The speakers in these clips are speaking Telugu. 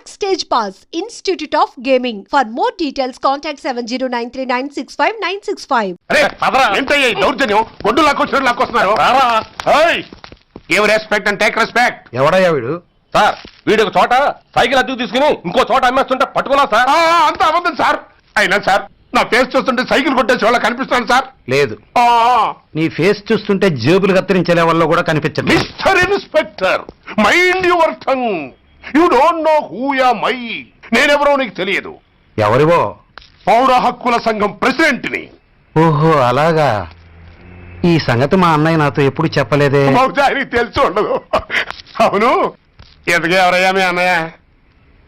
Backstage Pass, Institute of Gaming. For more details, contact 7093965965. అరే ఏంటయ్యా ఈ దౌర్జన్యం? గొడ్డు లాక్కొచ్చారు లాక్కొస్తున్నారు. Give respect and take respect. ఎవడయ్యా వీడు? సార్ వీడు ఒక చోట సైకిల్ అద్దెకు తీసుకుని ఇంకో చోట అమ్మేస్తుంటే పట్టుకున్నా సార్. అంత అబద్ధం సార్. అయినా సార్ నా ఫేస్ చూస్తుంటే సైకిల్ కొట్టేసి వాళ్ళ కనిపిస్తాను సార్. లేదు, నీ ఫేస్ చూస్తుంటే జేబులు కత్తిరించే వాళ్ళలో కూడా కనిపించదు. Mister inspector, mind your tongue. You don't know who am I. నేనెవరో నీకు తెలియదు. ఎవరివో? పౌర హక్కుల సంఘం ప్రెసిడెంట్ ని. ఓహో అలాగా. ఈ సంగతి మా అన్నయ్య నాతో ఎప్పుడు చెప్పలేదే. బహుశా ఆయనకి తెలిసి ఉండదు. అవును, ఎదుగు ఎవరయ్యా మీ అన్నయ్య?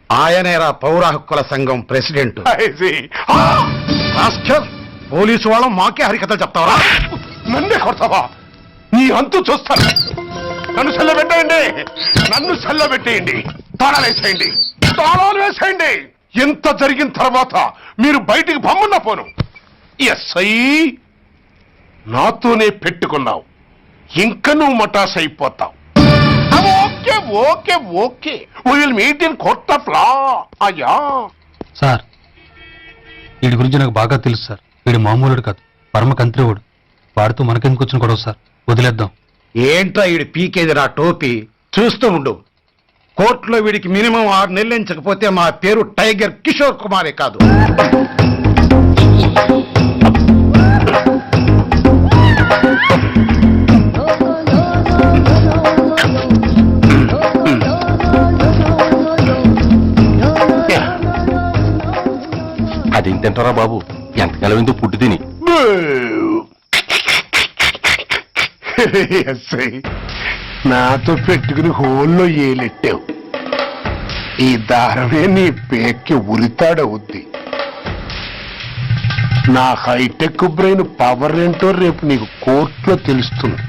ఆయనేరా పౌర హక్కుల సంఘం ప్రెసిడెంట్. పోలీసు వాళ్ళం మాకే హరికథలు చెప్తావరా? నన్నే కొడతావా? నీ అంతు చూస్తాను. నన్ను సెల్లబెట్టేయండి, నన్ను సెల్లబెట్టేయండి. తాళాలు వేసేయండి, తాళాలు వేసేయండి. ఎంత జరిగిన తర్వాత మీరు బయటికి పంపన్నా పోను. ఎస్ఐ నాతోనే పెట్టుకున్నావు, ఇంకా నువ్వు మటాస్ అయిపోతావు. Okay okay okay, we will meet in court of law. అయ్యా సార్, వీడి గురించి నాకు బాగా తెలుసు సార్. వీడు మామూలుడు కాదు, పరమ కంత్రివుడు. వాడితో మనకెందుకు వచ్చిన గొడవ సార్, వదిలేద్దాం. ఏంట్రా వీడి పీకేది నా టోపీ? చూస్తూ ఉండు. కోర్టులో వీడికి మినిమం 6 నెలలు ఎంచకపోతే మా పేరు టైగర్ కిషోర్ కుమారే కాదు. అది తింటారా బాబు? ఎంతకాలం ఎందుకు పుట్టి తిని. ఎస్ఐ నాతో పెట్టుకుని హోల్లో ఏలెట్టావు. ఈ దారమే నీ పేక్కి ఉరితాడవుద్ది. నా హైటెక్ బ్రెయిన్ పవర్ ఏంటో రేపు నీకు కోర్టులో తెలుస్తుంది.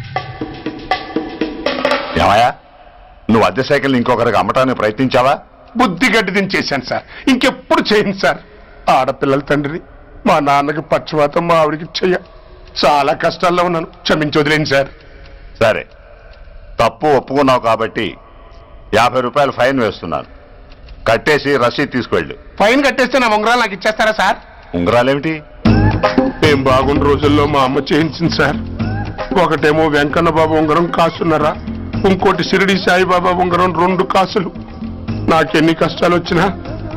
ఏమయ్యా, నువ్వు అద్దె సైకిల్ ఇంకొకరికి అమ్మటానికి ప్రయత్నించావా? బుద్ధి గడ్డి దించేశాను సార్, ఇంకెప్పుడు చేయను సార్. ఆడపిల్లల తండ్రి, మా నాన్నకి పక్షవాతం, మా ఆవిడికి చెయ్య. చాలా కష్టాల్లో ఉన్నాను, క్షమించి వదిలేండి సార్. సరే, తప్పు ఒప్పుకున్నావు కాబట్టి 50 రూపాయలు ఫైన్ వేస్తున్నాను. కట్టేసి రసీదు తీసుకువెళ్ళు. ఫైన్ కట్టేస్తే నా ఉంగరాలు నాకు ఇచ్చేస్తారా సార్? ఉంగరాలేమిటి? మేం బాగున్న రోజుల్లో మా అమ్మ చేయించింది సార్. ఒకటేమో వెంకన్న బాబు ఉంగరం కాసున్నరా, ఇంకోటి షిరిడి సాయిబాబా ఉంగరం 2 కాసులు. నాకెన్ని కష్టాలు వచ్చినా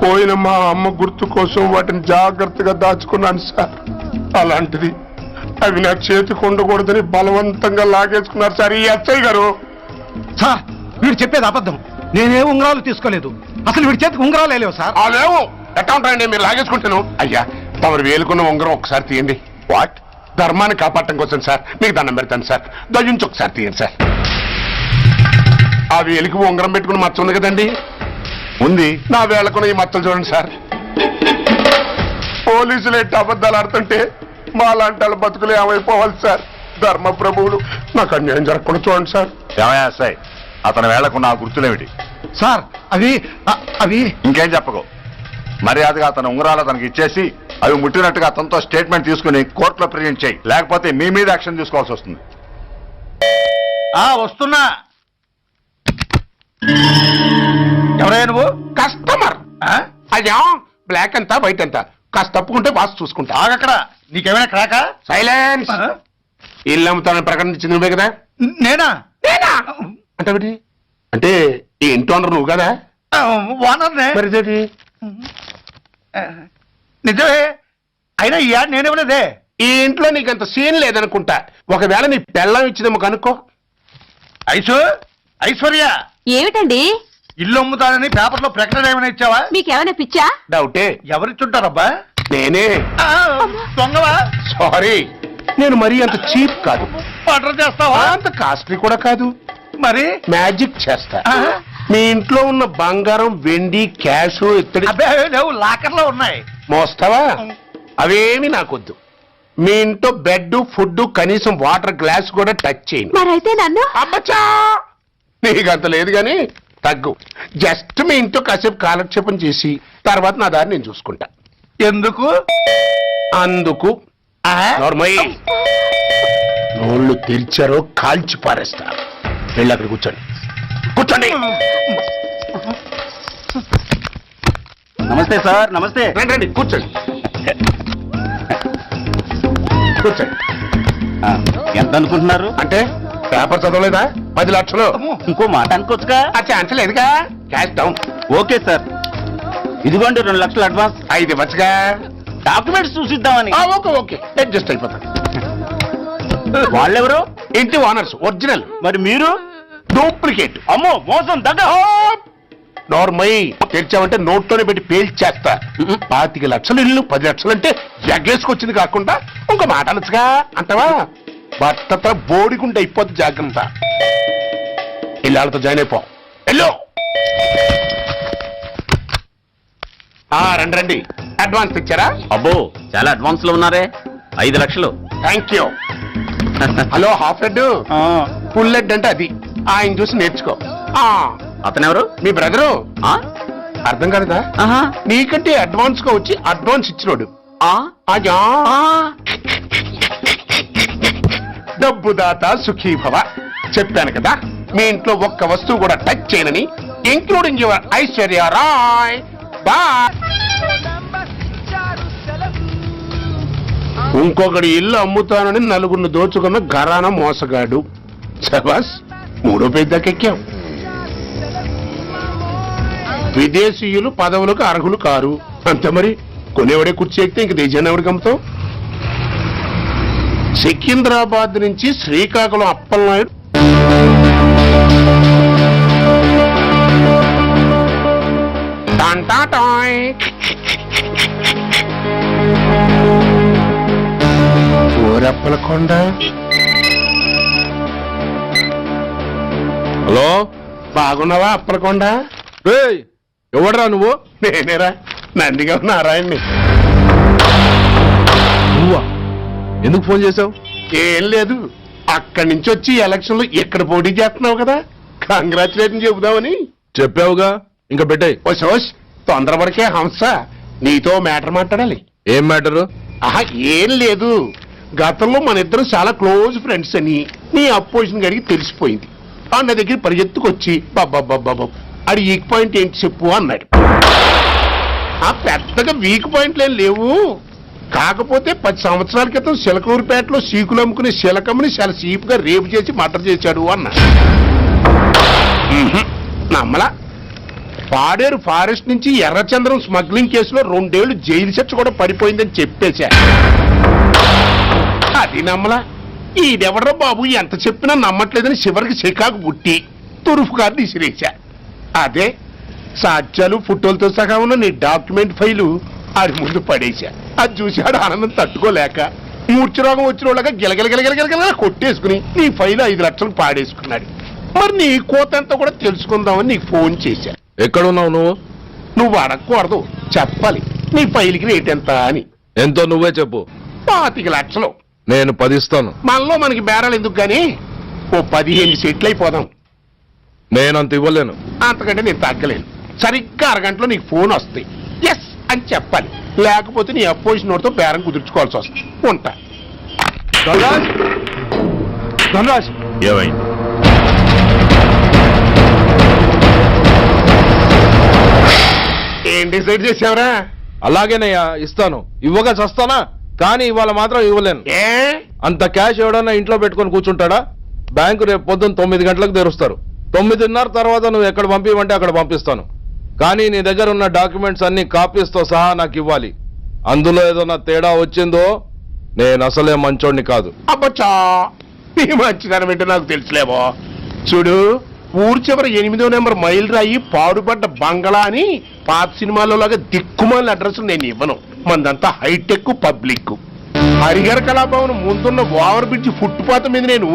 పోయిన మా అమ్మ గుర్తు కోసం వాటిని జాగ్రత్తగా దాచుకున్నాను సార్. అలాంటిది అవి నా చేతికి ఉండకూడదని బలవంతంగా లాగేసుకున్నారు సార్ ఈ ఎస్ఐ గారు. సార్, వీడు చెప్పేది అబద్ధం. నేనే ఉంగరాలు తీసుకోలేదు. అసలు వీడి చేతికి ఉంగరాలు లేవు సార్. అదేమో ఎట్టా ఉంటాయండి, మీరు లాగేసుకుంటాను. అయ్యా తమరు వేలుకున్న ఉంగరం ఒకసారి తీయండి. వాట్? ధర్మాన్ని కాపాడటం కోసం సార్, మీకు దండం పెడతాను సార్. దయ్యుంచి ఒకసారి తీయండి సార్. ఆ వేలికి ఉంగరం పెట్టుకుని మచ్చ ఉంది కదండి, ఉంది. నా వేళకున్న ఈ మచ్చలు చూడండి సార్. పోలీసులు ఎట్టి అబద్ధాలు ఆడుతుంటే మా లాంటి వాళ్ళ బతుకులు ఏమైపోవాలి సార్. ధర్మ ప్రభువులు, నాకు అన్యాయం జరగకుండా చూడండి సార్. ఏమయ్యా సార్, అతని వేళకున్న ఆ గుర్తులేమిటి? సార్ అవి ఇంకేం చెప్పకు. మర్యాదగా అతని ఉంగరాలు అతనికి ఇచ్చేసి అవి ముట్టినట్టుగా అతనితో స్టేట్మెంట్ తీసుకుని కోర్టులో ప్రెజెంట్ చేయి. లేకపోతే మీ మీద యాక్షన్ తీసుకోవాల్సి వస్తుంది. వస్తున్నా. ఎవరయ్యా నువ్వు? కస్టమర్. అయ్యా బ్లాక్ అంతా వైట్ అంతా కాస్త తప్పుకుంటే బాస్ చూసుకుంటా. ఆగక్కడ. నీకేమైనా క్రాకా? సైలెన్స్. ఇల్లు అమ్ముతానని ప్రకటించింది నువ్వే కదా? నేనా? అంటే అంటే ఈ ఇంటి ఓనర్ నువ్వు కదా? ఓనర్నే. మరి ఇదేంటి? నిజమే. అయినా ఈ యాడ్ నేనేమలేదే. ఈ ఇంట్లో నీకంత సీన్ లేదనుకుంటా. ఒకవేళ నీ పెళ్ళం ఇచ్చిందేమో కనుక్కో. ఐశ్వర్య, ఏమిటండి? ఇల్లు అమ్ముతానని పేపర్లో ప్రకటన ఏమైనా ఇచ్చావా? మీకేమైనా పిచ్చా? డౌటే. ఎవరిచ్చుంటారబ్బా? నేనే. దొంగవా? సారీ, నేను మరీ అంత చీప్ కాదు. మర్డర్ చేస్తావా? అంత కాస్ట్లీ కూడా కాదు. మరి మ్యాజిక్ చేస్తా. మీ ఇంట్లో ఉన్న బంగారం, వెండి, క్యాష్, ఇత్తడి లేవు, లాకర్లో ఉన్నాయి. మోస్తావా? అవేమి నాకొద్దు. మీ ఇంట్లో బెడ్, ఫుడ్, కనీసం వాటర్ గ్లాస్ కూడా టచ్ చేయను. మరైతే నన్ను? అబ్బచ్చా, నీకంత లేదు గాని తగ్గు. జస్ట్ మీ ఇంట్లో కాసేపు కాలక్షేపం చేసి తర్వాత నా దారి నేను చూసుకుంటా. ఎందుకు? అందుకు. నోర్మయ్య, నోళ్ళు తెరిచారో కాల్చి పారేస్తా. వెళ్ళి అక్కడ కూర్చోండి. కూర్చోండి. నమస్తే సార్, నమస్తే. రండి రండి కూర్చోండి కూర్చోండి. ఎంత అనుకుంటున్నారు? అంటే పేపర్ చదవలేదా? 10 లక్షలు. ఇంకో మాట అనుకోవచ్చుగా. ఛాన్స్ లేదుగా. Cash down. ఓకే సార్, ఇదిగోండి 2 లక్షలు అడ్వాన్స్. 5 ఇవ్వచ్చుగా. డాక్యుమెంట్స్ చూసిద్దామని. ఓకే ఓకే అడ్జస్ట్ అయిపోతాను. వాళ్ళెవరు? ఇంటి ఓనర్స్ ఒరిజినల్. మరి మీరు? డూప్లికేట్. అమ్మో మోసం దగ్గర. నార్మల్ తెరిచామంటే నోట్లోనే పెట్టి పేల్చేస్తా. 25 లక్షలు ఇల్లు 10 లక్షలు అంటే ఎగ్గేసుకొచ్చింది కాకుండా ఇంకో మాట అనొచ్చుగా అంటావా? బట్టతో బోడిగుంటే అయిపోద్ది. జాగ్రత్త. ఇల్లాలతో జాయిన్ అయిపో. ఎల్లో రండి రండి. అడ్వాన్స్ ఇచ్చారా? అబ్బో చాలా అడ్వాన్స్ లో ఉన్నారే. 5 లక్షలు. Thank you. Hello half head full head అంటే అది. ఆయన చూసి నేర్చుకో. అతనెవరు? మీ బ్రదరు. అర్థం కాలేదా? నీకంటే అడ్వాన్స్ గా వచ్చి అడ్వాన్స్ ఇచ్చినోడు. అజా డబ్బు దాత సుఖీభవ. చెప్పాను కదా మీ ఇంట్లో ఒక్క వస్తువు కూడా టచ్ చేయనని, including your Aishwarya Rai. Bye. ఇంకొకటి ఇల్లు అమ్ముతానని నలుగురిని దోచుకున్న ఘరానా మోసగాడు. శబాస్, 3వ పేజీ దాకా ఎక్కాం. విదేశీయులు పదవులకు అర్హులు కారు. అంతే మరి. కొనేవాడే కుర్చీ ఎక్కితే ఇంక దేశాన్ని ఎవరికి అమ్ముతావు? సికింద్రాబాద్ నుంచి శ్రీకాకుళం అప్పలనాయుడు టాంటాటాయ్. ఊరప్పలకొండ. హలో, బాగున్నావా అప్పలకొండ? ఎవడరా నువ్వు? నేనేరా, నందిగా నారాయణ్ని. నువ్వా? ఎందుకు ఫోన్ చేసావు? ఏం లేదు, అక్కడి నుంచి వచ్చి ఎలక్షన్ లో ఇక్కడ పోటీ చేస్తున్నావు కదా, కంగ్రాచులేషన్ చెబుదామని. చెప్పావుగా, ఇంకా పెట్టాయి. ఓ సోష్, తొందరపడికే హంస, నీతో మ్యాటర్ మాట్లాడాలి. ఏం మ్యాటరు? ఆహా, ఏం లేదు. గతంలో మన ఇద్దరం చాలా క్లోజ్ ఫ్రెండ్స్ అని నీ అపోజిషన్ గడికి తెలిసిపోయింది. నా దగ్గర పరిగెత్తుకొచ్చి బాబా అది వీక్ పాయింట్ ఏంటి చెప్పు అన్నాడు. ఆ పెద్దగా వీక్ పాయింట్లు ఏం లేవు, కాకపోతే 10 సంవత్సరాల క్రితం శిలకూరుపేటలో సీకులు అమ్ముకునే శిలకమ్మని చాలా సీపుగా రేపు చేసి మర్డర్ చేశాడు అన్నా. నమ్మలా. పాడేరు ఫారెస్ట్ నుంచి ఎర్రచంద్రం స్మగ్లింగ్ కేసులో 2 ఏళ్లు జైలు శిక్ష కూడా పడిపోయిందని చెప్పేశా. అది నమ్మలా. ఈడెవడ్రా బాబు ఎంత చెప్పినా నమ్మట్లేదని చివరికి చికాకు పుట్టి తురుపు గారిని ఇసిరేశా. అదే సాక్ష్యాలు ఫోటోలతో సహా ఉన్న నీ డాక్యుమెంట్ ఫైలు ఆడి ముందు పడేశా. అది చూశాడు ఆనందం తట్టుకోలేక మూర్ఛరోగం వచ్చిన వాళ్ళగా గిలగిలగిలగిలగిలగిల కొట్టేసుకుని నీ ఫైలు 5 లక్షలు పాడేసుకున్నాడు. మరి నీ కోతంతా కూడా తెలుసుకుందామని నీకు ఫోన్ చేశా. ఎక్కడున్నావు నువ్వు? నువ్వు అడగకూడదు, చెప్పాలి. నీ ఫైల్కి రేట్ ఎంత అని. ఎంతో నువ్వే చెప్పు. 25 లక్షలు. నేను 10 ఇస్తాను. మనలో మనకి బేరాలు ఎందుకు గానీ ఓ 15 సెట్లు అయిపోదాం. నేనంత ఇవ్వలేను. అంతకంటే నేను తగ్గలేను. సరిగ్గా అరగంటలో నీకు ఫోన్ వస్తాయి. ఎస్ అని చెప్పాలి, లేకపోతే నీ అపోజిషన్ నోటితో బేరం కుదుర్చుకోవాల్సి వస్తుంది. ఉంటా. ధనరాజ్, ధనరాజ్, ఏమైంది? ఏం డిసైడ్ చేసావురా? అలాగేనయ్యా, ఇస్తాను. ఇవ్వగా చస్తానా, కానీ ఇవాళ మాత్రం ఇవ్వలేను. ఏ అంత క్యాష్ ఎవడన్నా ఇంట్లో పెట్టుకొని కూర్చుంటాడా? బ్యాంకు రేపు పొద్దున్న 9 గంటలకు తెరుస్తారు. 9:30 తర్వాత నువ్వు ఎక్కడ పంపివంటే అక్కడ పంపిస్తాను. కానీ నీ దగ్గర ఉన్న డాక్యుమెంట్స్ అన్ని కాపీస్తో సహా నాకు ఇవ్వాలి. అందులో ఏదన్నా తేడా వచ్చిందో నేను అసలే మంచోడిని కాదు. అబ్బచ్చా, నీ మంచిదనం ఏంటో నాకు తెలుసులేవో. చూడు, ఊరు చివరి 8వ నెంబర్ మైల్ రాయి పాడుపడ్డ బంగళా అని పాత సినిమాలో లాగా దిక్కుమాలిన అడ్రస్ నేను ఇవ్వను. మందంతా హైటెక్ పబ్లిక్. హరిహర కళాభవన్ ముందున్న ఓవర్ బ్రిడ్జ్ ఫుట్పాత్ మీద నేను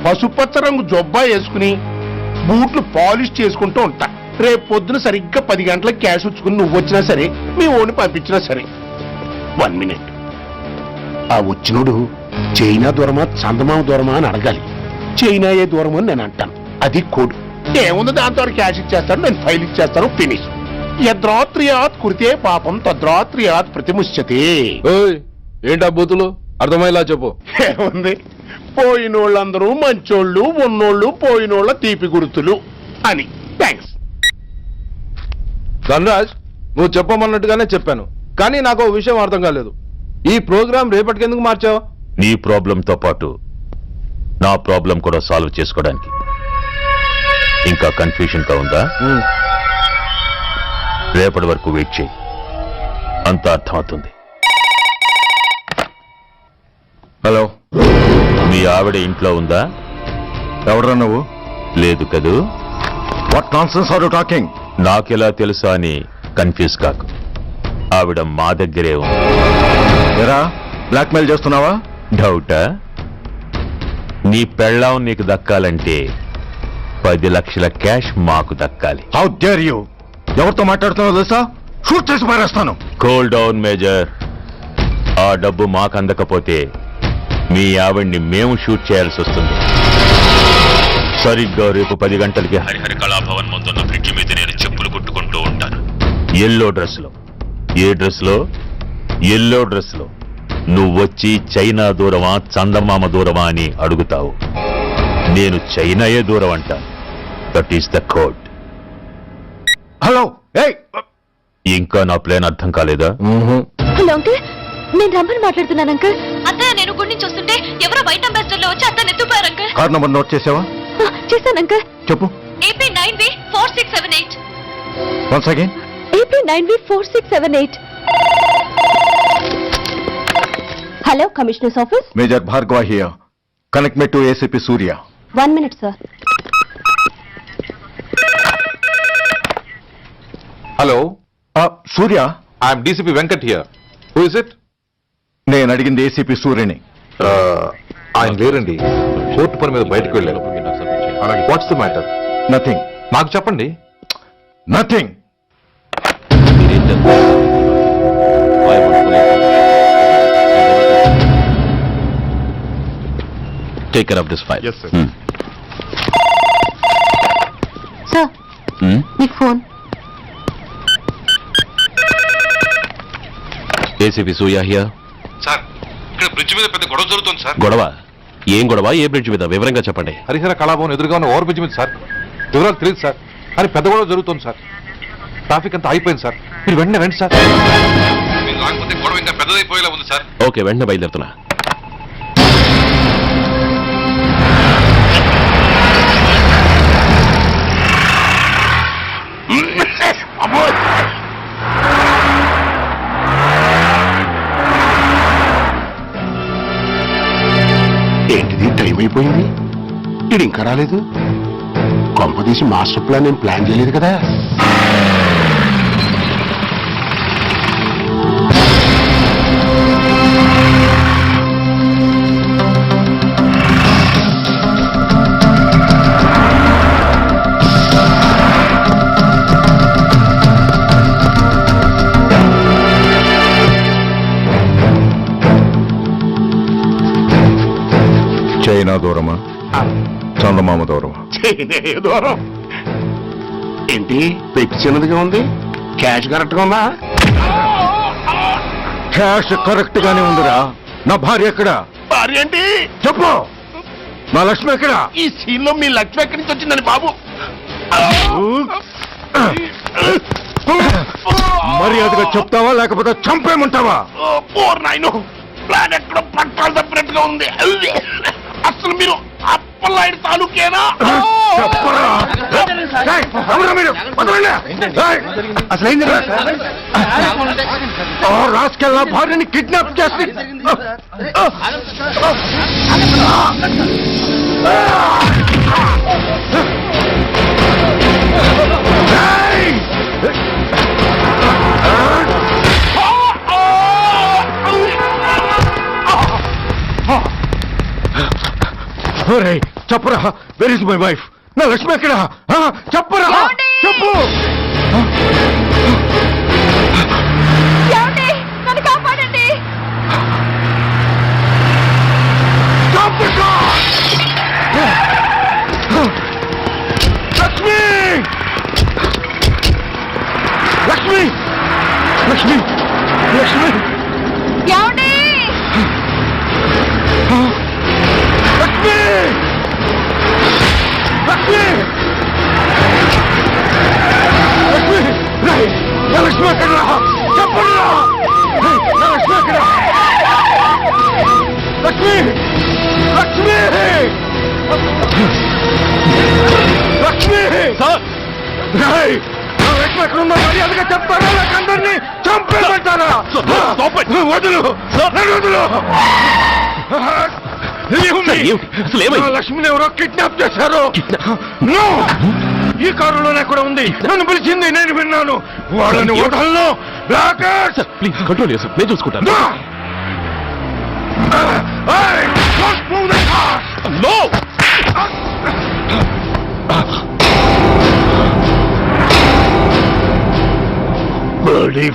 పసుపచ్చ రంగు జొబ్బా వేసుకుని బూట్లు పాలిష్ చేసుకుంటూ ఉంటా. రేపు పొద్దున సరిగ్గా 10 గంటలకు క్యాష్ వచ్చుకుని నువ్వు వచ్చినా సరే, మీ ఓన్ని పంపించినా సరే. 1 మినిట్. ఆ వచ్చినోడు చైనా దూరమా చందమామ దూరమా అని అడగాలి. చైనా ఏ దూరం అని నేను అంటాను. అది కోడ్. ఏముంది, దాంతో క్యాష్ ఇచ్చేస్తాను, నేను ఫైల్ ఇచ్చేస్తాను, ఫినిష్. యద్రాత్రియాత్ కురితే పాపం తద్రాత్రియాత్ ప్రతిముష్యతే. ఏంటా బూతులు? అర్థమయ్యేలా చెప్పు. ఏముంది, పోయినోళ్ళందరూ మంచోళ్ళు, ఉన్నోళ్ళు పోయినోళ్ళ తీపి గుర్తులు అని. థ్యాంక్స్. ధనరాజ్, నువ్వు చెప్పమన్నట్టుగానే చెప్పాను, కానీ నాకు ఓ విషయం అర్థం కాలేదు. ఈ ప్రోగ్రామ్ రేపటికి ఎందుకు మార్చావు? నీ ప్రాబ్లంతో పాటు నా ప్రాబ్లం కూడా సాల్వ్ చేసుకోవడానికి. ఇంకా కన్ఫ్యూజన్ గా ఉందా? రేపటి వరకు వెయిట్ చేయి, అంతా అర్థమవుతుంది. హలో, మీ ఆవిడ ఇంట్లో ఉందా? ఎవడ్రా నువ్వు? లేదు కదూ. What nonsense are you talking? నాకెలా తెలుసా అని కన్ఫ్యూజ్ కాకు. ఆవిడ మా దగ్గరే ఉంది. ఎరా, బ్లాక్మెయిల్ చేస్తున్నావా? డౌటా? నీ పెళ్ళాం నీకు దక్కాలంటే 10 లక్షల క్యాష్ మాకు దక్కాలి. How dare you? ఎవరితో మాట్లాడుతున్నావు తెలుసా? షూట్ చేసి పారేస్తాను. Cool down major. ఆ డబ్బు మాకు అందకపోతే మీ ఆవిడ్ని మేము షూట్ చేయాల్సి వస్తుంది. సరిగ్గా రేపు 10 గంటలకి హరిహర కళాభవన్ ముందున్న బ్రిడ్జి మీద నేను చెప్పులు కుట్టుకుంటూ ఉంటాను. ఎల్లో డ్రెస్ లో. ఏ డ్రెస్ లో? ఎల్లో డ్రెస్ లో. నువ్వొచ్చి చైనా దూరమా చందమామ దూరమా అని అడుగుతావు. నేను చైనాయే దూరం అంటాను. That is the code. Hello, ఏయ్, ఇంకా నా ప్లాన్ అర్థం కాలేదా? హలో అంకుల్, నేను రమ్మని మాట్లాడుతున్నాను అంకుల్. అత్తయ్య నేను గుడి నుంచి వస్తుంటే ఎవరో వైట్ అంబాసిడర్ లో వచ్చి అత్తని ఎత్తుపోయారు అంకుల్. కార్ నంబర్ నోట్ చేసావా? చేశాను అంకుల్. చెప్పు. AP 9V4678. Once again. AP 9V4678. Hello, commissioners office. Major Bhargava here. Connect me to ACP Surya. 1 minute sir. Hello, Surya, I'm DCP Venkat here. Who is it? నేను అడిగింది ఏసీపీ సూర్యని. ఆయన లేరండి, కోర్టు పని మీద బయటకు వెళ్ళారు. What's the matter? నథింగ్. నాకు చెప్పండి. Nothing. Take care of this file. Sir, మీకు phone. ACP Surya here. Sir, ఇక్కడ బ్రిడ్జ్ మీద పెద్ద గొడవ జరుగుతుంది సార్. గొడవ? ఏం గొడవ? ఏ బ్రిడ్జ్ మీద? వివరంగా చెప్పండి. హరిహర కళాభవన్ ఎదురుగా ఉన్న ఓవర్ బ్రిడ్జ్ మీద సార్. వివరాలు తెలియదు సార్, కానీ పెద్ద గొడవ జరుగుతుంది సార్. ట్రాఫిక్ అంతా అయిపోయింది సార్. మీరు వెంటనే రండి సార్. మీరు రాకపోతే గొడవ ఇంకా పెద్దదైపోయేలా ఉంది సార్. ఓకే, వెంటనే బయలుదేరుతున్నా. ఏంటిది, టైం అయిపోయింది, ఇది ఇంకా రాలేదు. కొంపదీసి మాస్టర్ ప్లాన్ నేను ప్లాన్ చేయలేదు కదా. చైనా దూరమా చందమామ దూరమా? దూరం ఏంటి, పెట్టి చిన్నదిగా ఉంది, క్యాష్ కరెక్ట్ గా ఉందా? క్యాష్ కరెక్ట్ గానే ఉందిరా. నా భార్య ఎక్కడ? భార్య ఏంటి చెప్పు. నా లక్ష్మి ఎక్కడ? ఈ సీన్ లో మీ లక్ష్మి ఎక్కడి నుంచి వచ్చిందని బాబు? మర్యాదగా చెప్తావా లేకపోతే చంపేమంటావా? నాయను, ప్లాన్ ఎక్కడో పట్టాలు తప్పినట్టుగా ఉంది. అసలు మీరు అప్పలాంటి తాలూకేనా? అసలు రాసుకెళ్ళ భార్యని కిడ్నాప్ చేసి చెప్పరా, వెర్ ఇస్ మై వైఫ్? నా లక్ష్మి ఎక్కడ? చెప్పరా, చెప్పు. నన్ను కాపాడండి. లక్ష్మి, లక్ష్మి, లక్ష్మి, లక్ష్మి, ఏమండి? లక్ష్మి, లక్ష్మి, లక్ష్మి, లక్ష్మి ఎక్కడ చెప్పండి లక్ష్మి ఎక్కడ లక్ష్మి లక్ష్మి లక్ష్మి లక్ష్మి ఎక్కడ ఉందో మర్యాదగా చెప్తారా నాకు అందరినీ చంపేమంటారా వదులు వదులు లక్ష్మిని ఎవరో కిడ్నాప్ చేశారు ఈ కారులోనే కూడా ఉంది నన్ను పిలిచింది నేను విన్నాను వాళ్ళని వదలను ప్లీజ్ కంట్రోల్ చేస్తాను నేను చూసుకుంటాను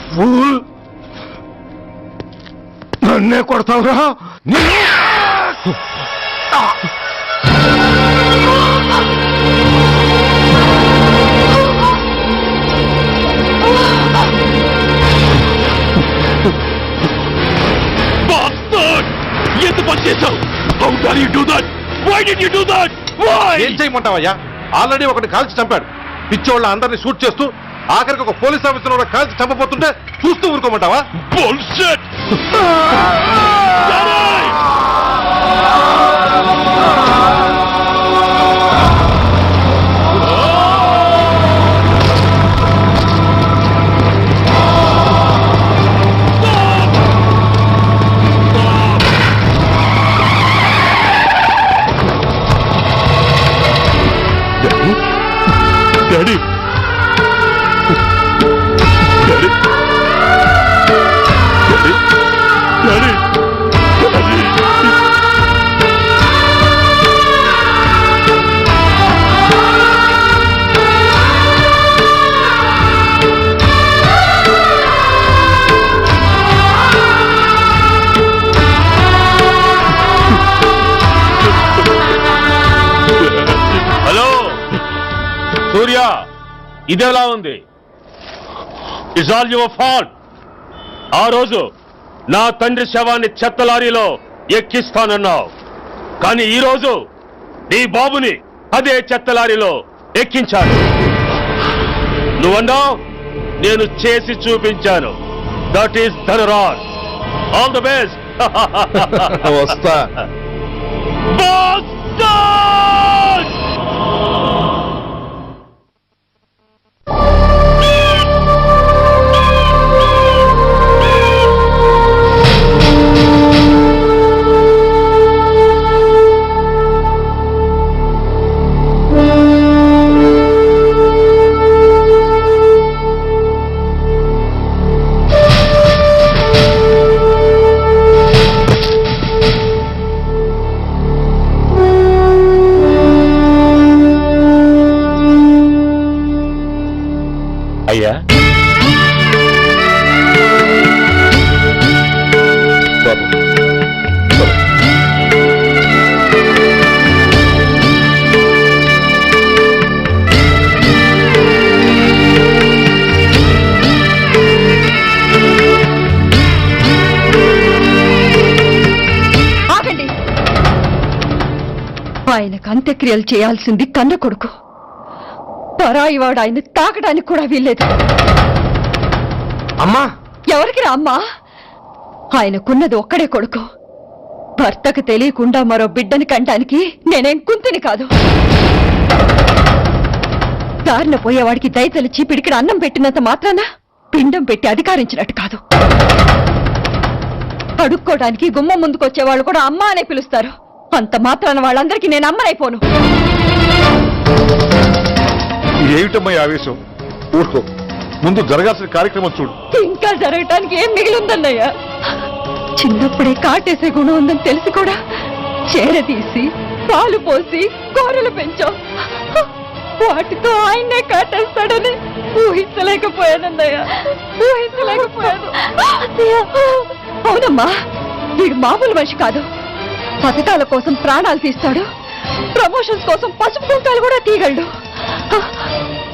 ఫూల్ నన్నే కొడతావురా ఎంత పని చేశావు? How dare you do that? Why did you do that? Why? ఏం చేయమంటావయ్యా ఆల్రెడీ ఒకటి కాల్చి చంపాడు పిచ్చోళ్ళ అందరినీ షూట్ చేస్తూ ఆఖరికి ఒక పోలీస్ ఆఫీసర్ కూడా కాల్చి చంపబోతుంటే చూస్తూ ఊరుకోమంటావా Bullshit! Daddy! Daddy! Daddy! Daddy! Hello Surya ఇదేలా ఉంది ఇట్స్ ఆల్ యువర్ ఫాల్ట్ ఆ రోజు నా తండ్రి శవాన్ని చెత్త లారీలో ఎక్కిస్తానన్నావు కానీ ఈ రోజు నీ బాబుని అదే చెత్త లారీలో ఎక్కించాను నువ్వన్నావు నేను చేసి చూపించాను that is Dhanraj all the best వస్తా అయ్యా బాబు ఆగండి ఆయనకు అంత్యక్రియలు చేయాల్సింది కన్న కొడుకు పరాయివాడు ఆయన తాకడానికి కూడా వీల్లేదు అమ్మా ఎవరికి రా అమ్మా ఆయనకున్నది ఒక్కడే కొడుకు భర్తకు తెలియకుండా మరో బిడ్డని కంటానికి నేనేం కుంతిని కాదు దారిన పోయేవాడికి దయతలిచి పిడికిన అన్నం పెట్టినంత మాత్రాన పిండం పెట్టి అధికారించినట్టు కాదు అడుక్కోవడానికి గుమ్మం ముందుకొచ్చేవాళ్ళు కూడా అమ్మ అనే పిలుస్తారు అంత మాత్రాన వాళ్ళందరికీ నేను అమ్మనైపోను ఏమిటమ్మా ఆవేశం ఊరుకో ముందు జరగాల్సిన కార్యక్రమం చూడు ఇంకా జరగటానికి ఏం మిగిలిందన్నయ్యా చిన్నప్పుడే కాటేసే గుణం ఉందని తెలిసి కూడా చేరదీసి పాలు పోసి కూరలు పెంచాం వాటితో ఆయన్నే కాటేస్తాడని ఊహించలేకపోయానన్నయ్య ఊహించలేకపోయాను అవునమ్మా వీడు మామూలు మనిషి కాదు పథకాల కోసం ప్రాణాలు తీస్తాడు ప్రమోషన్స్ కోసం పసుపు కుంకాలు కూడా తీయగలడు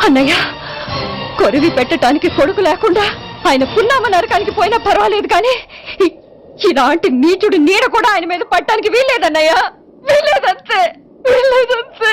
అన్నయ్య కొరివి పెట్టడానికి కొడుకు లేకుండా ఆయన పున్నామ నరకానికి పోయినా పర్వాలేదు కానీ ఇలాంటి నీచుడు నీడ కూడా ఆయన మీద పట్టడానికి వీల్లేదన్నయ్య వీల్లేదంతే వీల్లేదంతే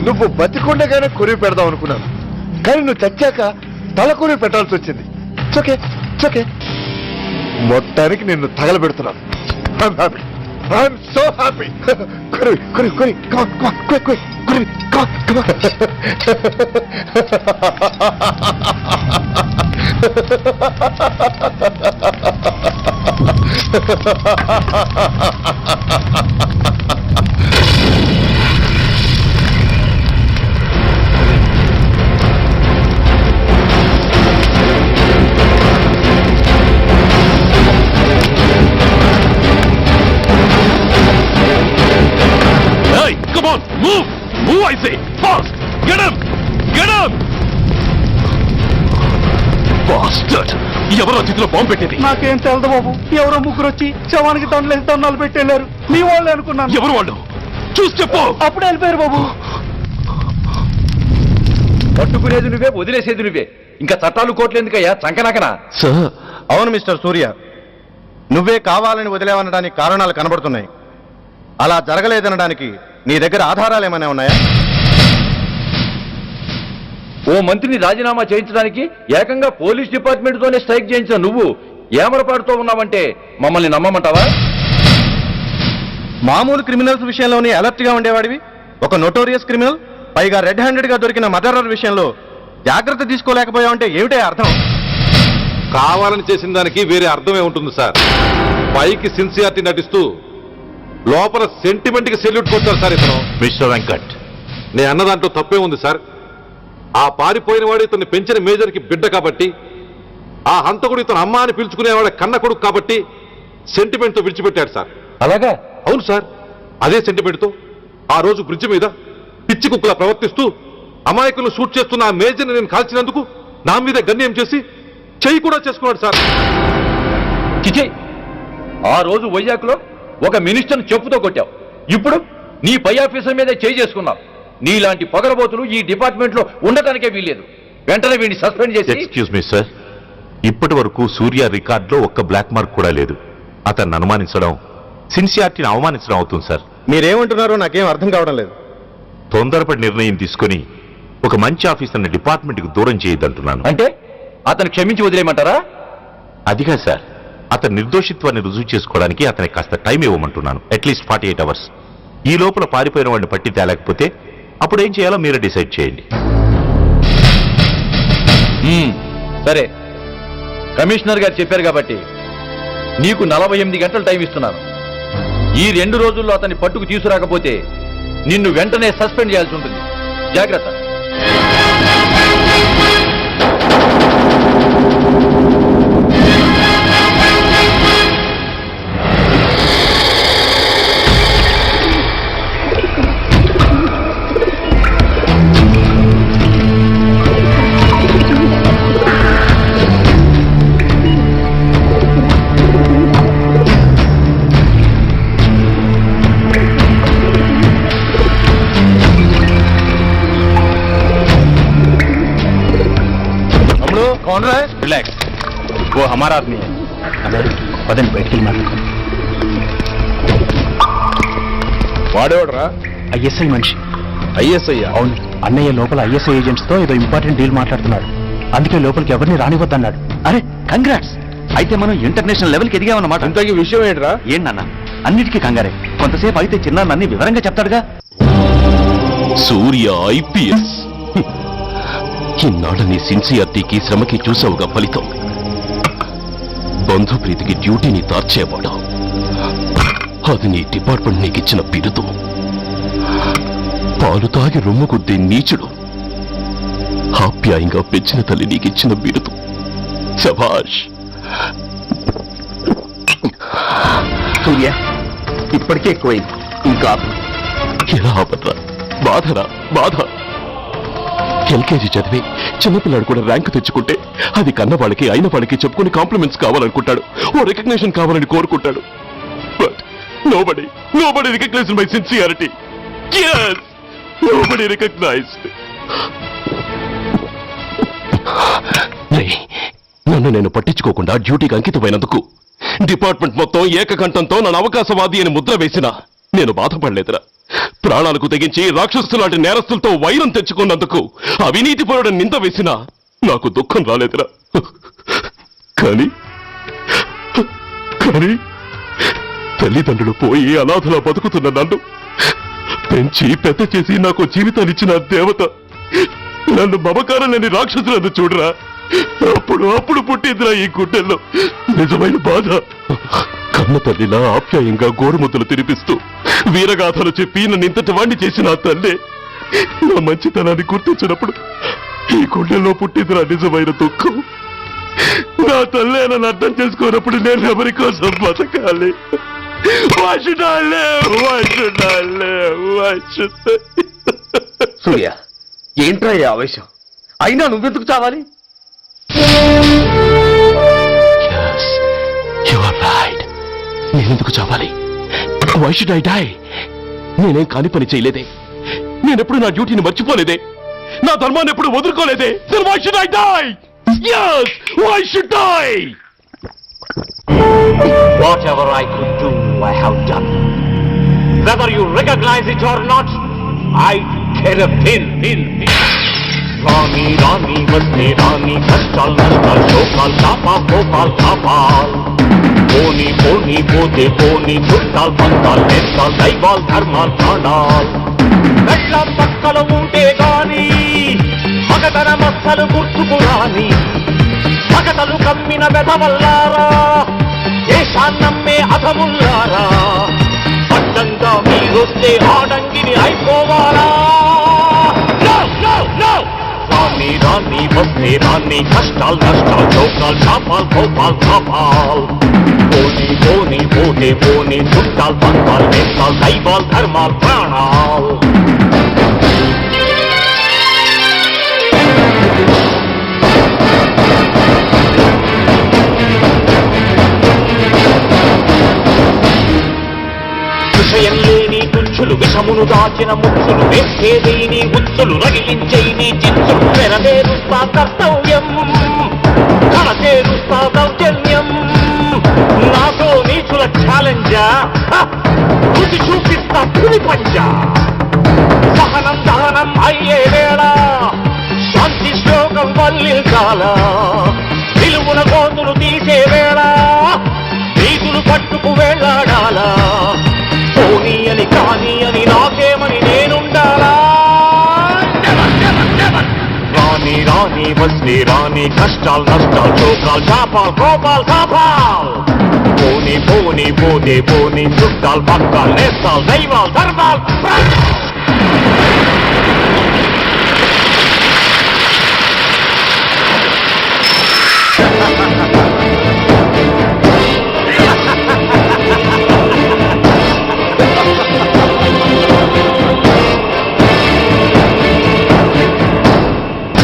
నువ్వు బతికుండగానే కొరివి పెడదాం అనుకున్నాను, కానీ నువ్వు చచ్చాక తల కొరివి పెట్టాల్సి వచ్చింది. ఓకే ఓకే, మొత్తానికి నిన్ను తగలబెడుతున్నాను. I'm so happy. కొరివి కొరివి కొరివి, కొరివి Hey, come on, move! Move, I say! Fast! Get him! Get him! Bastard! ఎవరో చేతిలో బాంబు పెట్టేది? నాకేం తెలదు బాబు. ఎవరో ముగ్గురు వచ్చి శవానికి దండలేసి దండాలు పెట్టేళ్ళారు. మీ వాళ్ళే అనుకున్నాను. ఎవరు వాళ్ళు? చూసి చెప్పు. అప్పుడే వెళ్ళిపోయారు బాబు. పట్టుకునేది నువ్వే, వదిలేసేది నువ్వే. ఇంకా చట్టాలు కోట్లు ఎందుకయ్యా చంకనాకనా? సార్, అవును మిస్టర్ సూర్య, నువ్వే కావాలని వదిలేవనడానికి కారణాలు కనబడుతున్నాయి. అలా జరగలేదనడానికి నీ దగ్గర ఆధారాలు ఏమైనా ఉన్నాయా? ఓ మంత్రిని రాజీనామా చేయించడానికి ఏకంగా పోలీస్ డిపార్ట్మెంట్ తోనే స్ట్రైక్ చేయించిన నువ్వు ఏమరపాటుతో ఉన్నావంటే మమ్మల్ని నమ్మమంటావా? మామూలు క్రిమినల్స్ విషయంలోనే అలర్ట్ గా ఉండేవాడివి, ఒక నోటోరియస్ క్రిమినల్, పైగా రెడ్ హ్యాండెడ్ గా దొరికిన మర్డరర్ విషయంలో జాగ్రత్త తీసుకోలేకపోయావంటే ఏమిటే అర్థం? కావాలని చేసిన దానికి వేరే అర్థమే ఉంటుంది సార్. పైకి సిన్సియారిటీ నటిస్తూ లోపల సెంటిమెంట్ కి సెల్యూట్ కొట్టారు సార్ ఇతను. మిస్టర్ వెంకట్, నేను అన్న దాంట్లో తప్పే ఉంది సార్. ఆ పారిపోయిన వాడు ఇతన్ని పెంచిన మేజర్ కి బిడ్డ కాబట్టి, ఆ హంతకుడు ఇతను అమ్మ అని పిలుచుకునేవాడు కన్న కొడుకు కాబట్టి సెంటిమెంట్ తో విడిచిపెట్టాడు సార్. అలాగా? అవును సార్. అదే సెంటిమెంట్ తో ఆ రోజు బ్రిడ్జ్ మీద పిచ్చి కుక్కలా ప్రవర్తిస్తూ అమాయకులను షూట్ చేస్తున్న ఆ మేజర్ని నేను కాల్చినందుకు నా మీద గన్యం చేసి చెయ్యి కూడా చేసుకున్నాడు సార్. చిచే, ఆ రోజు వైజాగ్లో ఒక మినిస్టర్ని చెప్పుతో కొట్టావు, ఇప్పుడు నీ పై ఆఫీసర్ మీదే చేయి చేసుకున్నావు. నీలాంటి పొగరబోతులు ఈ డిపార్ట్మెంట్ లో ఉండటానికే వీల్లేదు. వెంటనే వీడిని సస్పెండ్ చేసి. ఎక్స్క్యూజ్ మీ సార్, ఇప్పటి వరకు సూర్య రికార్డులో ఒక్క బ్లాక్ మార్క్ కూడా లేదు. అతన్ని అనుమానించడం సిన్సియారిటీని అవమానించడం అవుతుంది సార్. మీరేమంటున్నారో నాకేం అర్థం కావడం లేదు. తొందరపడి నిర్ణయం తీసుకుని ఒక మంచి ఆఫీసర్ని డిపార్ట్మెంట్కి దూరం చేయొద్దంటున్నాను. అంటే అతను క్షమించి వదిలేయమంటారా? అదిగా సార్, అతని నిర్దోషిత్వాన్ని రుజువు చేసుకోవడానికి అతనికి కాస్త టైం ఇవ్వమంటున్నాను. At least 48 hours. ఈ లోపల పారిపోయిన వాడిని పట్టి తేలేకపోతే అప్పుడు ఏం చేయాలో మీరే డిసైడ్ చేయండి. సరే, కమిషనర్ గారు చెప్పారు కాబట్టి నీకు 48 గంటలు టైం ఇస్తున్నాను. ఈ 2 రోజుల్లో అతన్ని పట్టుకు తీసుకురాకపోతే నిన్ను వెంటనే సస్పెండ్ చేయాల్సి ఉంటుంది. జాగ్రత్త. कौन रहा है? रिलैक्स, वो हमारा आदमी है. पदन बैठ के मालूम. వాడేవాడరా? ఐఎస్ఐ మనిషి. ఐఎస్ఐ? అవును, అన్నయ్య లోపల ఐఎస్ఐ ఏజెంట్స్ తో ఏదో ఇంపార్టెంట్ డీల్ మాట్లాడుతున్నాడు. అందుకే లోపలికి ఎవరిని రానివద్దన్నాడు. అరే కంగ్రాట్స్, అయితే మనం ఇంటర్నేషనల్ లెవెల్కి ఎదిగామన్నమాట. ఇంతకీ విషయం ఏంట్రా? ఏంటన్నా అన్నిటికీ కంగారే. కొంతసేపు అయితే చిన్న అన్ని వివరంగా చెప్తాడుగా. సూర్య ఐపీఎస్. ఇన్నాళ్ళ నీ సిన్సియారిటీకి శ్రమకి చూసావుగా ఫలితం. బంధుప్రీతికి డ్యూటీని తార్చేవాడు. అది నీ డిపార్ట్మెంట్ నీకిచ్చిన బిరుదు. పాలు తాగి రొమ్ము కొద్ది నీచుడు. ఆప్యాయంగా పెంచిన తల్లి నీకిచ్చిన బిరుదు. శభాష్. సూర్య, ఇప్పటికే ఎక్కువైంది, ఇంకా ఎలా ఆపట్రా? బాధరా బాధ. ఎల్కేజీ చదివి చిన్నపిల్లాడు కూడా ర్యాంకు తెచ్చుకుంటే అది కన్న వాళ్ళకి అయిన వాళ్ళకి చెప్పుకుని కాంప్లిమెంట్స్ కావాలనుకుంటాడు, ఓ రికగ్నిషన్ కావాలని కోరుకుంటాడు. But nobody recognized my sincerity. yes, nobody recognized. నన్ను నేను పట్టించుకోకుండా డ్యూటీకి అంకితమైనందుకు డిపార్ట్మెంట్ మొత్తం ఏకకంఠంతో నన్ను అవకాశవాది అని ముద్ర వేసినా నేను బాధపడలేదురా. ప్రాణాలకు తెగించి రాక్షసు లాంటి నేరస్తులతో వైరం తెచ్చుకున్నందుకు అవినీతి పరుడని నింద వేసినా నాకు దుఃఖం రాలేదురా. కానీ తల్లిదండ్రులు పోయి అనాథలా బతుకుతున్న నన్ను పెంచి పెద్ద చేసి నాకు జీవితాన్నిచ్చిన దేవత నన్ను మమకారం లేని రాక్షసులను చూడరా. అప్పుడు పుట్టిందిరా ఈ గుడ్డెల్లో నిజమైన బాధ. కన్న తల్లిలా ఆప్యాయంగా గోరుముద్దలు తినిపిస్తూ వీరగాథలు చెప్పి నన్ను ఇంతటి వాణ్ణి చేసిన ఆ తల్లే నా మంచితనాన్ని గుర్తించినప్పుడు ఈ గుండెల్లో పుట్టిందిరా నిజమైన దుఃఖం. నా తల్లే నన్ను అర్థం చేసుకోనప్పుడు నేను ఎవరి కోసం బతకాలి? సూర్య, ఏంట్రా ఈ ఆవేశం? అయినా నువ్వెందుకు చావాలి? నేనెందుకు చావాలి? Why should I die? నేనేం కాని పని చేయలేదే, నేనెప్పుడు నా డ్యూటీని మర్చిపోలేదే, నా ధర్మాన్ని ఎప్పుడు వదులుకోలేదే. Then why should I die? Yes, why should I? Whatever I could do, I have done. Whether you recognize it or not, I care a pin. రాణి వస్తే రాణి, కష్టాలు నష్టాలు శోకాలు కోపాలు తాపాలు, పోనీ పోతే పోనీ, చుట్టాలు పంతాలు నేస్తాలు, దైవాలు ధర్మాలు ప్రాణాలు. వెళ్ళం పక్కలు ఉంటే గాని మగతన మచ్చలు గుర్తుకురాని, మగతలు కమ్మిన వెధవల్లారా, దేశాన్నమ్మే అధముల్లారా, అడ్డంగా మీరొస్తే ఆడంగిని అయిపోవాలా? రాణి వస్తే రాణి, కష్టాలు నష్టాలు శోకాలు కోపాలు తాపాలు, పోనీ పోతే పోనీ, చుట్టాలు పంతాలు నేస్తాలు, దైవాలు ధర్మాలు ప్రాణాలు. విషయం లేని తుచ్చులు, విషమును దాచిన ముచ్చులు, వేసేదేని ఉచ్చులు, రగిలించేని చిచ్చులు, నెరవేరుస్తా కర్తవ్యం, కనచేరుస్తా దౌర్జన్యం. నాతో నీచుల ఛాలెంజా, రుచి చూపిస్తా పులి పంజా. సహనం దహనం అయ్యే వేళ, శాంతి శ్లోకం వల్లించాల, నిలువున కోతులు తీసే వేళ, నీతులు పట్టుకు వెళ్ళాడాలా. పోనీ అని కానీ అని నాకేమని నేనుండాలా? రాణి వస్తే రాణి, కష్టాలు నష్టాలు శోకాలు కోపాలు తాపాలు, పోనీ పోతే పోనీ, చుట్టాలు పక్కాలు నేస్తాలు, దైవాలు ధర్మాలు.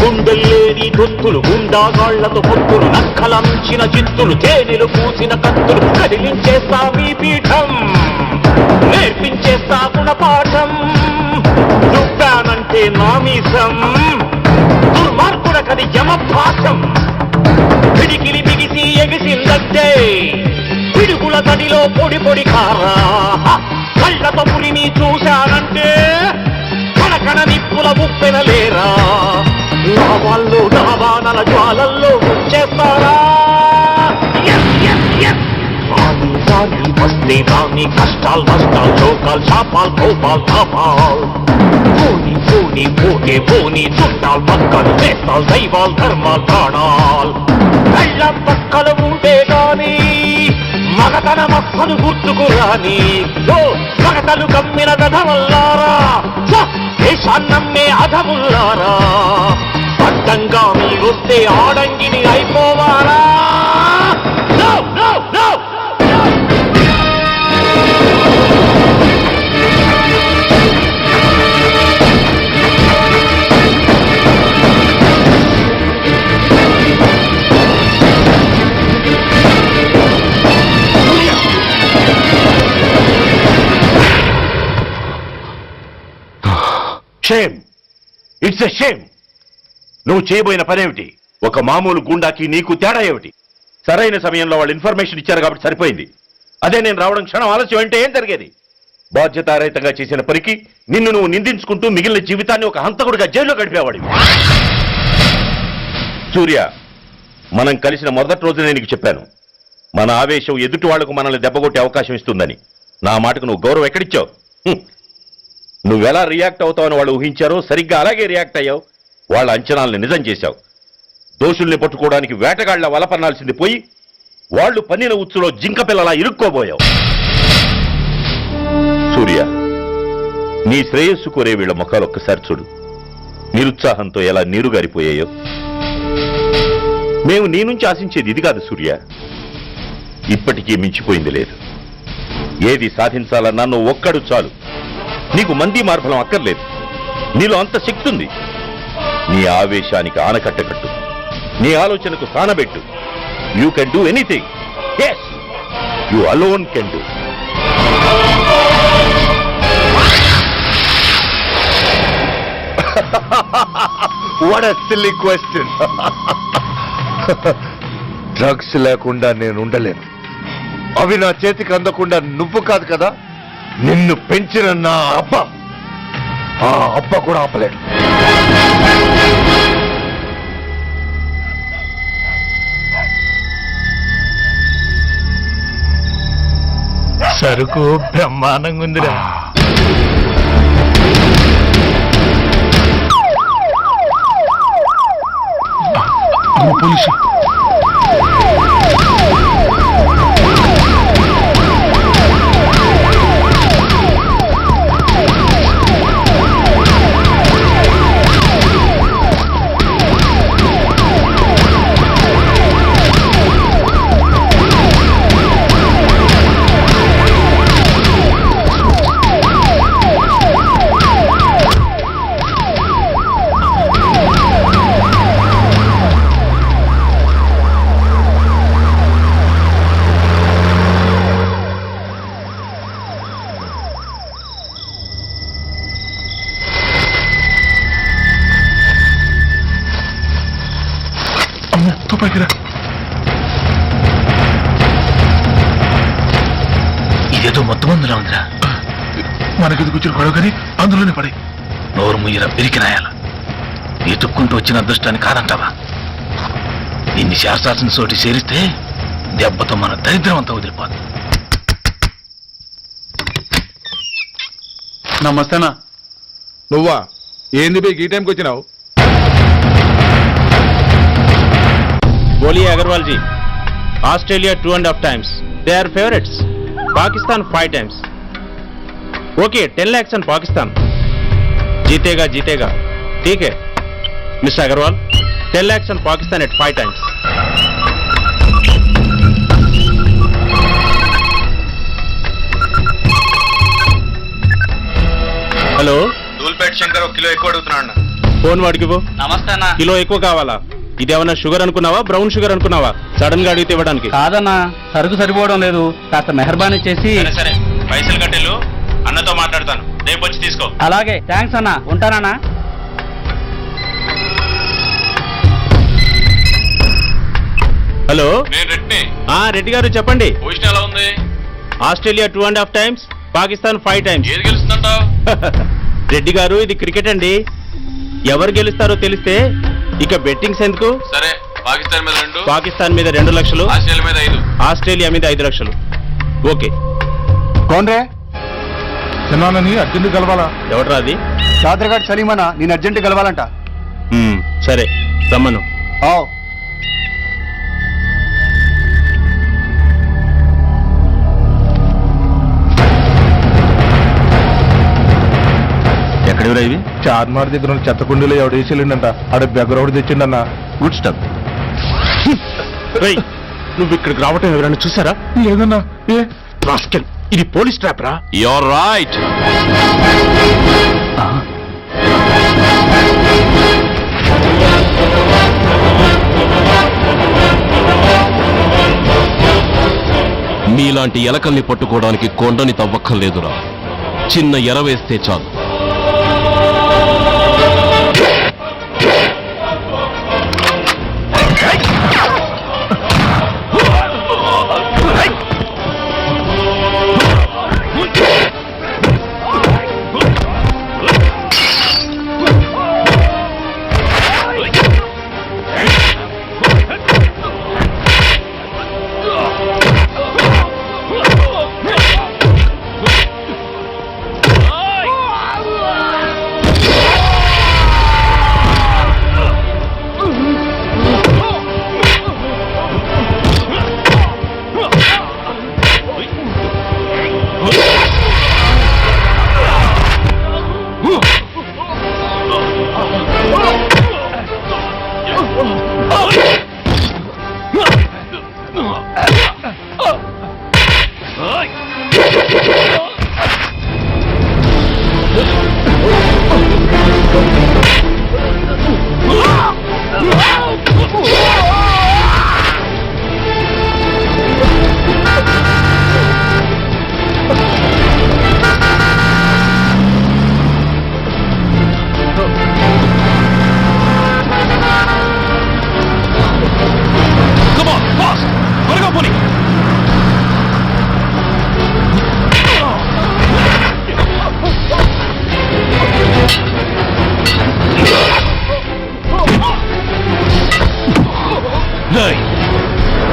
గుండెల్లేని దొత్తులు, గుండాగాళ్లతో పొత్తులు, నక్కలంచిన చిత్తులు, తేనెలు పూసిన కత్తులు, కదిలించేస్తా మీ పీఠం, నేర్పించేస్తా గుణపాఠం. దుబ్బానంటే నామీసం, దుర్మార్గుడకది యమపాఠం. పిడికిలి బిగిసి ఎగిసిందంటే పిడుగుల తడిలో పొడి కారా, కళ్ళతో పులిని చూశానంటే కనకన నిప్పుల ఉప్పెనలేరా. నా వాళ్ళు దావానల జ్వాలల్లో ఉంచేస్తారా? రాణి వస్తే రాణి, కష్టాలు నష్టాలు శోకాలు కోపాలు తాపాలు, పోనీ పోతే పోనీ, చుట్టాలు పక్కలు నేస్తాలు, దైవాలు ధర్మాలు ప్రాణాలు. వెళ్ళం పక్కలు ఉంటే గాని మగతన మక్కలు గుర్తుకురాని, మగతలు కమ్మిన వెధవల్లారా, దేశాన్నమ్మే అధముల్లారా, అడ్డంగా మీరొస్తే ఆడంగిని అయిపోవాలా? Shame, it's a shame. నువ్వు చేయబోయిన పనేమిటి? ఒక మామూలు గుండాకి నీకు తేడా ఏమిటి? సరైన సమయంలో వాళ్ళు ఇన్ఫర్మేషన్ ఇచ్చారు కాబట్టి సరిపోయింది. అదే నేను రావడం క్షణం ఆలస్యం అంటే ఏం జరిగేది? బాధ్యతారహితంగా చేసిన పనికి నిన్ను నువ్వు నిందించుకుంటూ మిగిలిన జీవితాన్ని ఒక హంతకుడిగా జైల్లో గడిపేవాడివి. సూర్య, మనం కలిసిన మొదటి రోజు నేను నీకు చెప్పాను, మన ఆవేశం ఎదుటి వాళ్లకు మనల్ని దెబ్బగొట్టే అవకాశం ఇస్తుందని. నా మాటకు నువ్వు గౌరవం ఎక్కడిచ్చావు? నువ్వెలా రియాక్ట్ అవుతావని వాళ్ళు ఊహించారో సరిగ్గా అలాగే రియాక్ట్ అయ్యావు. వాళ్ళ అంచనాలను నిజం చేశావు. దోషుల్ని పట్టుకోవడానికి వేటగాళ్ల వలపన్నాల్సింది పోయి వాళ్ళు పన్నిన ఉచ్చులో జింక పిల్లలా ఇరుక్కోబోయావు. సూర్య, నీ శ్రేయస్సు కోరే వీళ్ల ముఖాలు ఒక్కసారి చూడు. నిరుత్సాహంతో ఎలా నీరుగారిపోయాయో. మేము నీ నుంచి ఆశించేది ఇది కాదు సూర్య. ఇప్పటికీ మించిపోయింది లేదు. ఏది సాధించాలన్నా నువ్వు ఒక్కడు చాలు. నీకు మంది మార్బలం అక్కర్లేదు. నీలో అంత శక్తి ఉంది. నీ ఆవేశానికి ఆనకట్ట కట్టు. నీ ఆలోచనకు సానబెట్టు. You can do anything. Yes, you alone can do. What a silly question. Drugs లేకుండా నేను ఉండలేను. అవి నా చేతికి అందకుండా నువ్వు కాదు కదా, నిన్ను పెంచిన నా అబ్బ, ఆ అబ్బ కూడా ఆపలేడు. సరుకు బ్రహ్మాండంగా ఉందిరా. పోలీసు ఇదేదో మొత్తం అందులో ఉందిరా. మనకి కూర్చుని గొడవ కానీ అందులోనే పడి నోరు ముయ్యరా పిరికినాయాల. ఎత్తుక్కుంటూ వచ్చిన అదృష్టాన్ని కాదంటావా? ఇన్ని శాస్త్రాసిన చోటి చేరిస్తే దెబ్బతో మన దరిద్రం అంతా వదిలిపోదు. నమస్తేనా. నువ్వా? ఏంది బే ఈ టైంకి వచ్చినావు? बोलिए Agarwal ji. Australia 2.5 times. They are favorites. Pakistan 5 times. Okay, 10 lakhs on Pakistan. जीतेगा जीतेगा. ठीक है mister Agarwal. 10 lakhs on Pakistan at 5 times. Hello, Dhoolpet Shankar ఒక కిలో ఎక్కువ అడుగుతున్నాడు. ఫోన్ వాడికి పో. నమస్తే అన్న. కిలో ఎక్కువ కావాలా? ఇదేమన్నా షుగర్ అనుకున్నావా, బ్రౌన్ షుగర్ అనుకున్నావా? సడన్ గా అడిగితే ఇవ్వడానికి కాదన్నా, సరుకు సరిపోవడం లేదు. కాస్త మెహర్బానీ చేసి. సరే, పైసలు కట్టెలు అన్నతో మాట్లాడతాను. రేపు వచ్చి తీసుకో. అలాగే, థ్యాంక్స్ అన్నా. ఉంటానన్నా. హలో, నేను రెడ్డిని. రెడ్డి గారు చెప్పండి. పొజిషన్ ఎలా ఉంది? Australia 2.5 times, Pakistan 5 times. ఏది గెలుస్తుందంటావు? రెడ్డి గారు, ఇది క్రికెట్ అండి. ఎవరు గెలుస్తారో తెలిస్తే ఇక బెట్టింగ్స్ ఎందుకు? సరే, పాకిస్తాన్ మీద 2, పాకిస్తాన్ మీద 2 లక్షలు, ఆస్ట్రేలియా మీద 5. ఆస్ట్రేలియా మీద 5 లక్షలు. ఓకే. కోన్రే చిన్నానని అర్జెంట్ కలవాలా? ఎవట్రా అది? చాదరగాడు సలీమనా, నేను అర్జెంట్ కలవాలంట. సరే, రమ్మను. ఎక్కడెవరా ఇవి? చార్మార్ దగ్గర ఉన్న చెత్త కుండీలో ఎవడు వేసేళ్ళంట. ఆడ బెగ్గరౌడ్ తెచ్చిండన్నా. Good stuff. నువ్వు ఇక్కడికి రావటం ఎవరైనా చూసారా? లేదన్నా. ఏ రాస్కెల్, ఇది పోలీస్ ట్రాప్ రా. You're right. మీలాంటి ఎలకల్ని పట్టుకోవడానికి కొండని తవ్వక్కర్లేదురా. చిన్న ఎర వేస్తే చాలు.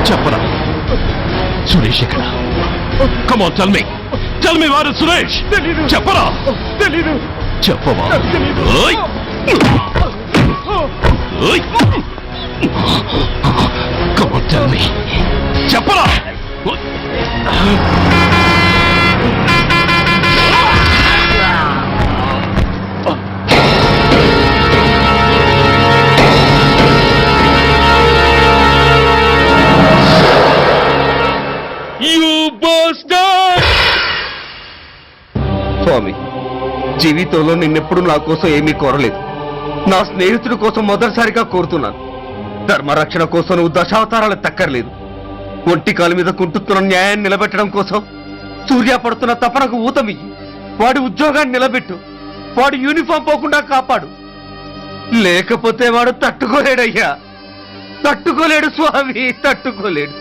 చెప్పరా సురేష్ ఎక్కడ? Come on, tell me. Tell me where is Suresh? చెప్పరా? చెప్పవా? ఓయ్! ఓయ్! Come on, tell me. చెప్పరా? స్వామి, జీవితంలో నిన్నెప్పుడు నా కోసం ఏమీ కోరలేదు. నా స్నేహితుడి కోసం మొదటిసారిగా కోరుతున్నాను. ధర్మరక్షణ కోసం నువ్వు దశావతారాలు తక్కర్లేదు. ఒంటి కాలు మీద కుంటుతున్న న్యాయాన్ని నిలబెట్టడం కోసం సూర్య పడుతున్న తపనకు ఊతమియ్యి. వాడి ఉద్యోగాన్ని నిలబెట్టు. వాడి యూనిఫామ్ పోకుండా కాపాడు. లేకపోతే వాడు తట్టుకోలేడయ్యా, తట్టుకోలేడు స్వామి, తట్టుకోలేడు.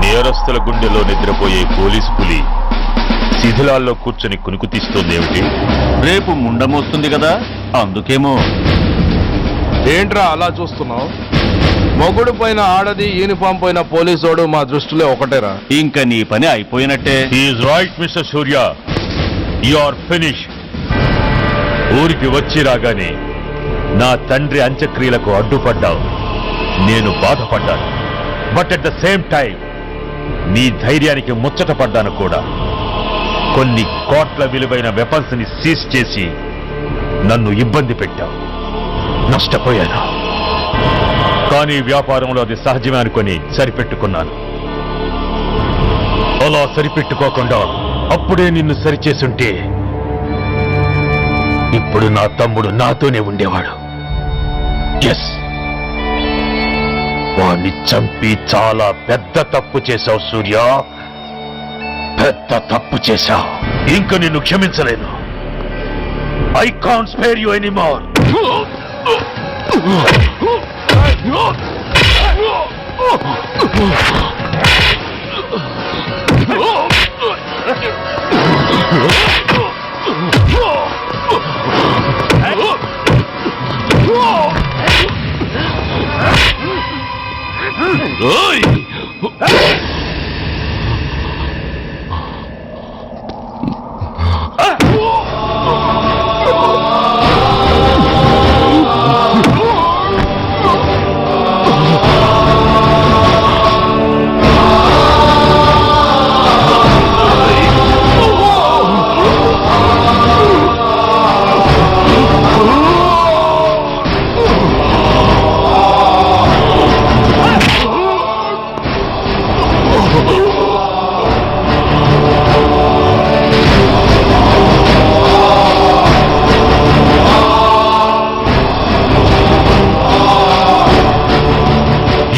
నేరస్తుల గుండెలో నిద్రపోయే పోలీసు పులి శిథిలాల్లో కూర్చొని కునుకు తీస్తోందేమిటి? రేపు ముండమొస్తుంది కదా, అందుకేమో. ఏంట్రా అలా చూస్తున్నావు? మొగుడు పైన ఆడది, యూనిఫామ్ పైన పోలీసోడు మా దృష్టిలో ఒకటేరా. ఇంకా నీ పని అయిపోయినట్టే. Is right mister Surya, you are finish. ఊరికి వచ్చి రాగానే నా తండ్రి అంత్యక్రియలకు అడ్డుపడ్డావు. నేను బాధపడ్డాను. But at the same time నీ ధైర్యానికి ముచ్చట పడ్డాను కూడా. కొన్ని కోట్ల విలువైన వెపన్స్ ని సీజ్ చేసి నన్ను ఇబ్బంది పెట్టావు. నష్టపోయాను. కానీ వ్యాపారంలో అది సహజమే అనుకొని సరిపెట్టుకున్నాను. అలా సరిపెట్టుకోకుండా అప్పుడే నిన్ను సరిచేసుంటే ఇప్పుడు నా తమ్ముడు నాతోనే ఉండేవాడు. ఎస్, వాణ్ణి చంపి చాలా పెద్ద తప్పు చేశావు సూర్య, పెద్ద తప్పు చేశావు. ఇంక నిన్ను క్షమించలేను. I can't spare you anymore.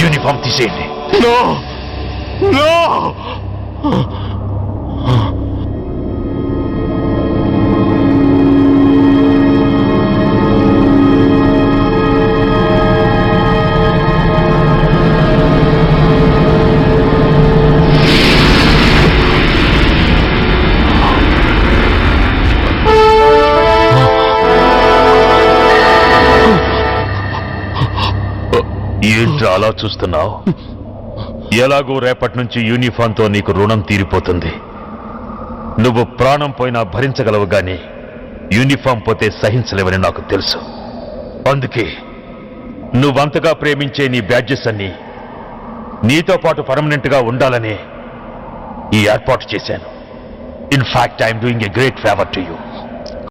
Uniform తీసేయండి. ఏంట్రా అలా చూస్తున్నావు? ఎలాగో రేపటి నుంచి యూనిఫామ్తో నీకు రుణం తీరిపోతుంది. నువ్వు ప్రాణం పోయినా భరించగలవు గాని యూనిఫామ్ పోతే సహించలేవని నాకు తెలుసు. అందుకే నువ్వంతగా ప్రేమించే నీ బ్యాడ్జెస్ అన్ని నీతో పాటు పర్మనెంట్ గా ఉండాలని ఈ ఏర్పాటు చేశాను. In fact I'm doing a great favour to you.